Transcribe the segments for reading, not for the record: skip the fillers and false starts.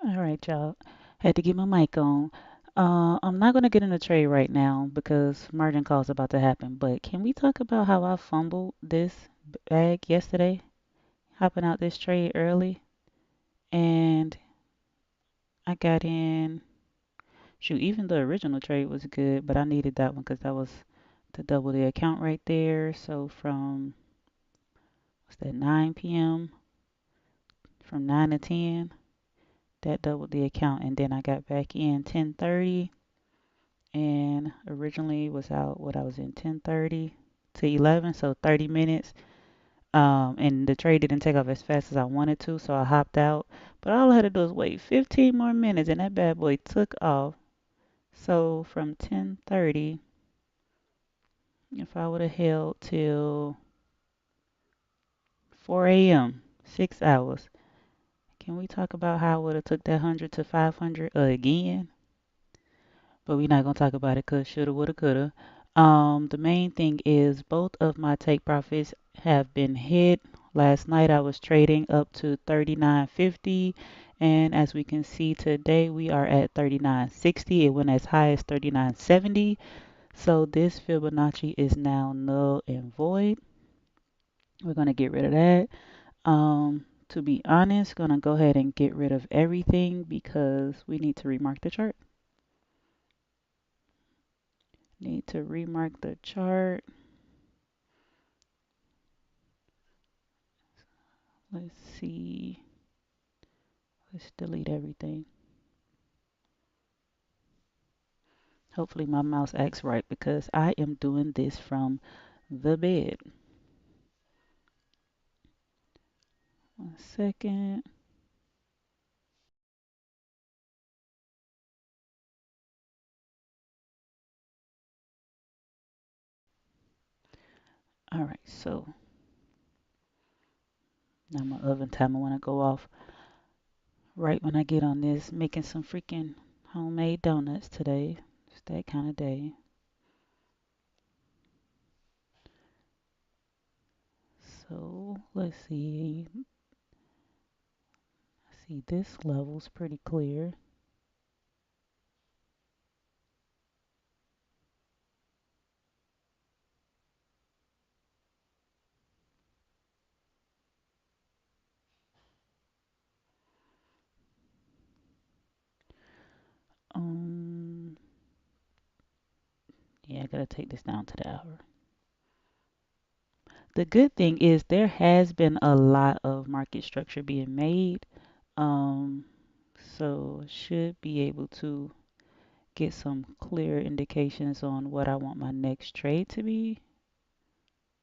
All right, y'all. Had to get my mic on. I'm not gonna get in the trade right now because margin call is about to happen. But can we talk about how I fumbled this bag yesterday, hopping out this trade early, and I got in. Shoot, even the original trade was good, but I needed that one because that was to double the account right there. So from what's that 9 p.m. from 9 to 10, that doubled the account, and then I got back in 10:30 and originally was out what I was in 10:30 to 11, so 30 minutes. And the trade didn't take off as fast as I wanted to, so I hopped out. But all I had to do was wait 15 more minutes, and that bad boy took off. So from 10:30, if I would have held till 4 a.m., 6 hours, can we talk about how I would have took that 100 to 500 again? But we're not gonna talk about it because shoulda, woulda, coulda. The main thing is both of my take profits have been hit. Last night I was trading up to 39.50, and as we can see today, we are at 39.60. It went as high as 39.70. So this Fibonacci is now null and void. We're gonna get rid of that. To be honest, gonna go ahead and get rid of everything because we need to remark the chart. Need to remark the chart. Let's see. Let's delete everything. Hopefully my mouse acts right because I am doing this from the bed. 1 second. All right, so now my oven timer want to go off right when I get on this, making some freaking homemade donuts today. It's that kind of day. So let's see. See, this level's pretty clear. Um, yeah, I gotta take this down to the hour. The good thing is there has been a lot of market structure being made. Um, so should be able to get some clear indications on what I want my next trade to be.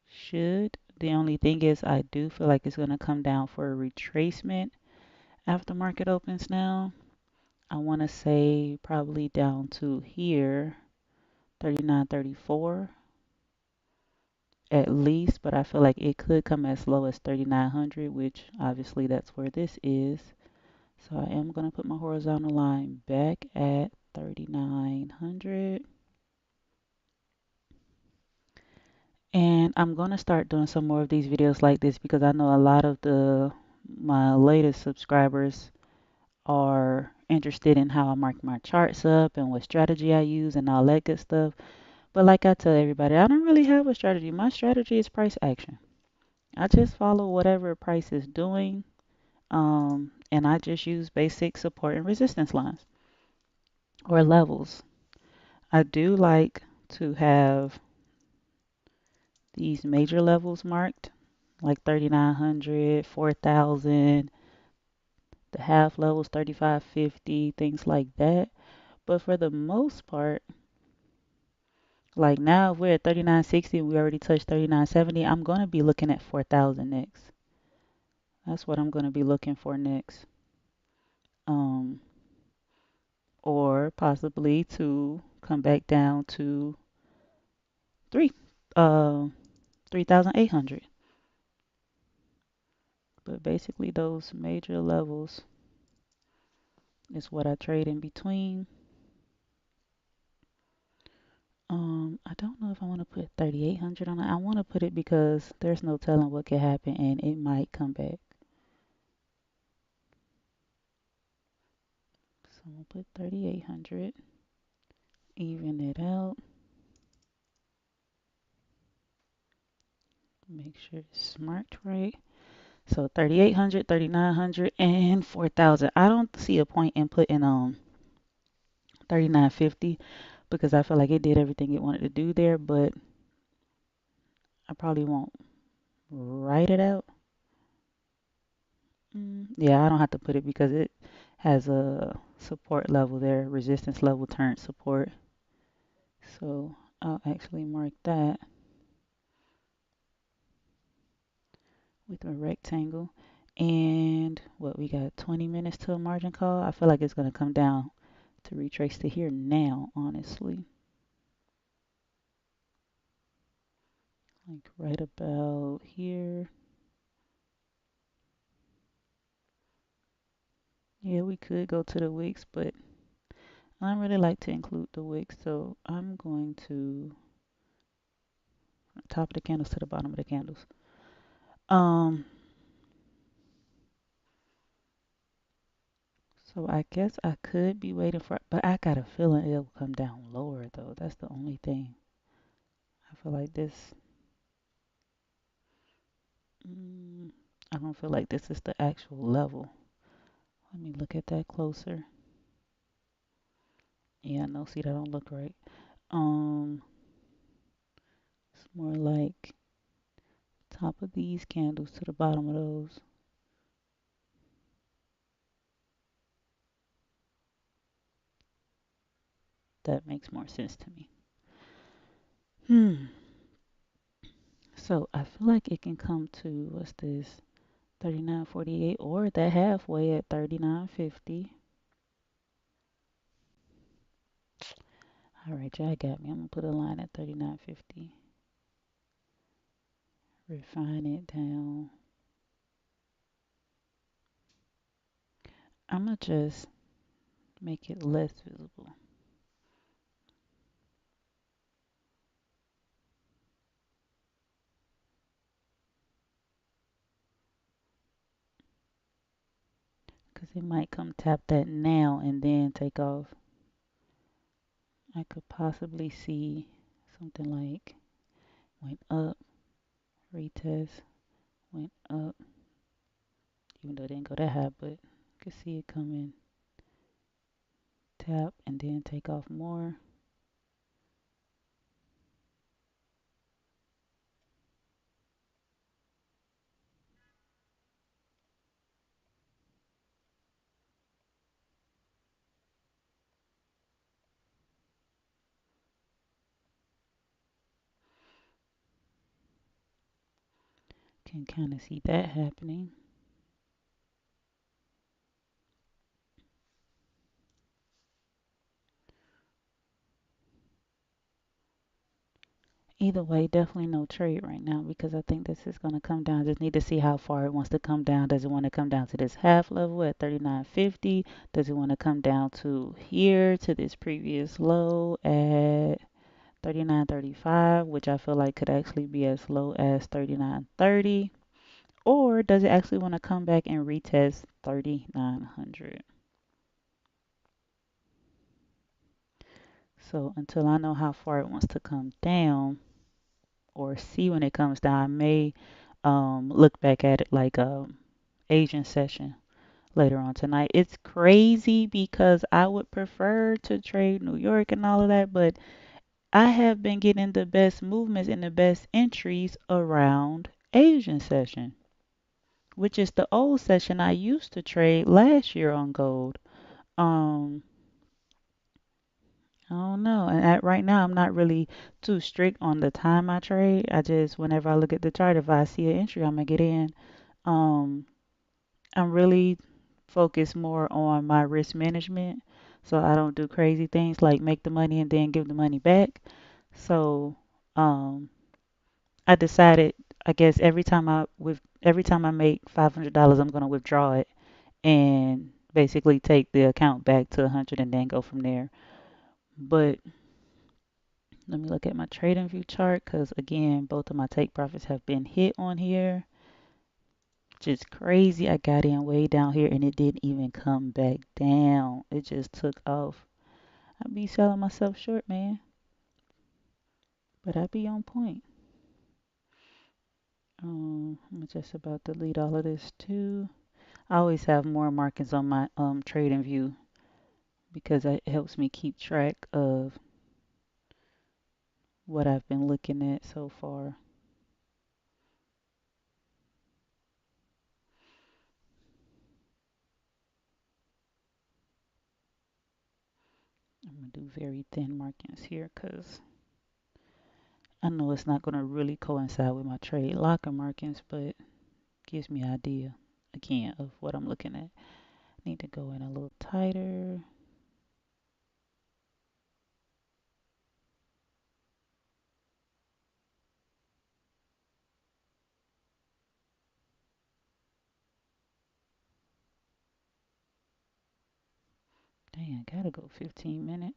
Should. The only thing is I do feel like it's going to come down for a retracement after market opens now. I want to say probably down to here, 39.34 at least, but I feel like it could come as low as 3900, which obviously that's where this is. So I am going to put my horizontal line back at 3900. And I'm going to start doing some more of these videos like this because I know a lot of the my latest subscribers are interested in how I mark my charts up and what strategy I use and all that good stuff. But like I tell everybody, I don't really have a strategy. My strategy is price action. I just follow whatever price is doing, and I just use basic support and resistance lines or levels. I do like to have these major levels marked, like 3900, 4000, the half levels 3550, things like that. But for the most part, like now if we're at 3960 and we already touched 3970, I'm going to be looking at 4000 next. That's what I'm going to be looking for next. Um, or possibly to come back down to 3 uh 3800. But basically those major levels is what I trade in between. I don't know if I want to put 3800 on it. I want to put it because there's no telling what could happen and it might come back. I'm gonna put 3,800, even it out, make sure it's marked right. So 3,800, 3,900, and 4,000. I don't see a point in putting 3,950 because I feel like it did everything it wanted to do there, but I probably won't write it out. Yeah, I don't have to put it because it has a support level there, resistance level, turn support. So I'll actually mark that with a rectangle. And what we got 20 minutes to a margin call. I feel like it's going to come down to retrace to here now, honestly. Like right about here. Yeah, we could go to the wicks, but I really like to include the wicks, so I'm going to top of the candles to the bottom of the candles. Um, so I guess I could be waiting for, but I got a feeling it'll come down lower though. That's the only thing. I feel like this, mm, I don't feel like this is the actual level. Let me look at that closer. Yeah, no, see that don't look right. Um, it's more like top of these candles to the bottom of those. That makes more sense to me. Hmm. So I feel like it can come to what's this? 39.48 or that halfway at 39.50. All right, y'all got me. I'm gonna put a line at 39.50. Refine it down. I'm gonna just make it less visible because it might come tap that now and then take off. I could possibly see something like went up, retest, went up, even though it didn't go that high, but I could see it come in, tap, and then take off more. Can kind of see that happening. Either way, definitely no trade right now because I think this is going to come down. Just need to see how far it wants to come down. Does it want to come down to this half level at 39.50? Does it want to come down to here to this previous low at 39.35, which I feel like could actually be as low as 39.30? Or does it actually want to come back and retest 3,900? So until I know how far it wants to come down or see when it comes down, I may look back at it like Asian session later on tonight. It's crazy because I would prefer to trade New York and all of that, but I have been getting the best movements and the best entries around Asian session, which is the old session I used to trade last year on gold. Um, I don't know. And right now, I'm not really too strict on the time I trade. I just, whenever I look at the chart, if I see an entry, I'm gonna get in. Um, I'm really focused more on my risk management, so I don't do crazy things like make the money and then give the money back. So, um, I decided, I guess every time I make $500, I'm gonna withdraw it and basically take the account back to 100 and then go from there. But let me look at my trading view chart because again, both of my take profits have been hit on here. Just crazy. I got in way down here and it didn't even come back down. It just took off. I be selling myself short, man, but I be on point. I'm just about to delete all of this too. I always have more markings on my trading view because it helps me keep track of what I've been looking at so far. I'm gonna do very thin markings here because I know it's not gonna really coincide with my trade locker markings, but gives me an idea again of what I'm looking at. Need to go in a little tighter. Dang, I gotta go 15 minutes.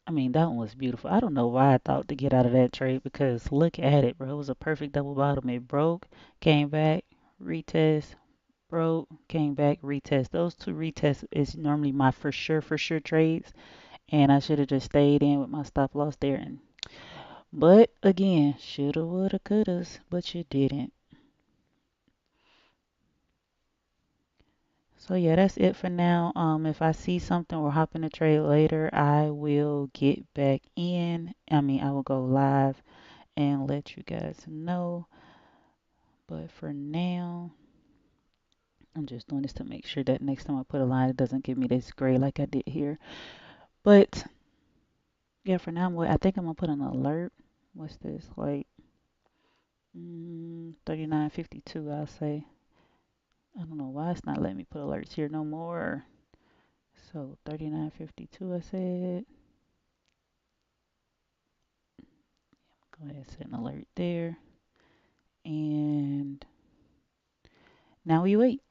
I mean, that one was beautiful. I don't know why I thought to get out of that trade because look at it, bro. It was a perfect double bottom. It broke, came back, retest, broke, came back, retest. Those two retests is normally my for sure trades, and I should have just stayed in with my stop loss there. But again, shoulda, woulda, couldas, but you didn't. So yeah, that's it for now. If I see something or hop in a trade later, I will get back in. I mean, I will go live and let you guys know. But for now, I'm just doing this to make sure that next time I put a line, it doesn't give me this gray like I did here. But yeah, for now, I think I'm gonna put an alert. What's this? Like 39.52, I'll say. I don't know why it's not letting me put alerts here no more. So 39.52, I said. Go ahead and set an alert there. And now we wait.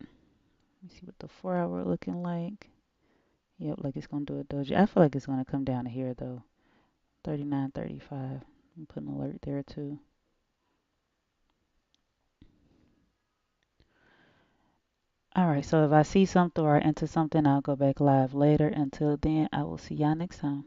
Let's see what the 4 hour looking like. Yep, like it's gonna do a doji. I feel like it's gonna come down to here though. 39.35. I'm putting an alert there too. All right, so if I see something or I enter something, I'll go back live later. Until then, I will see y'all next time.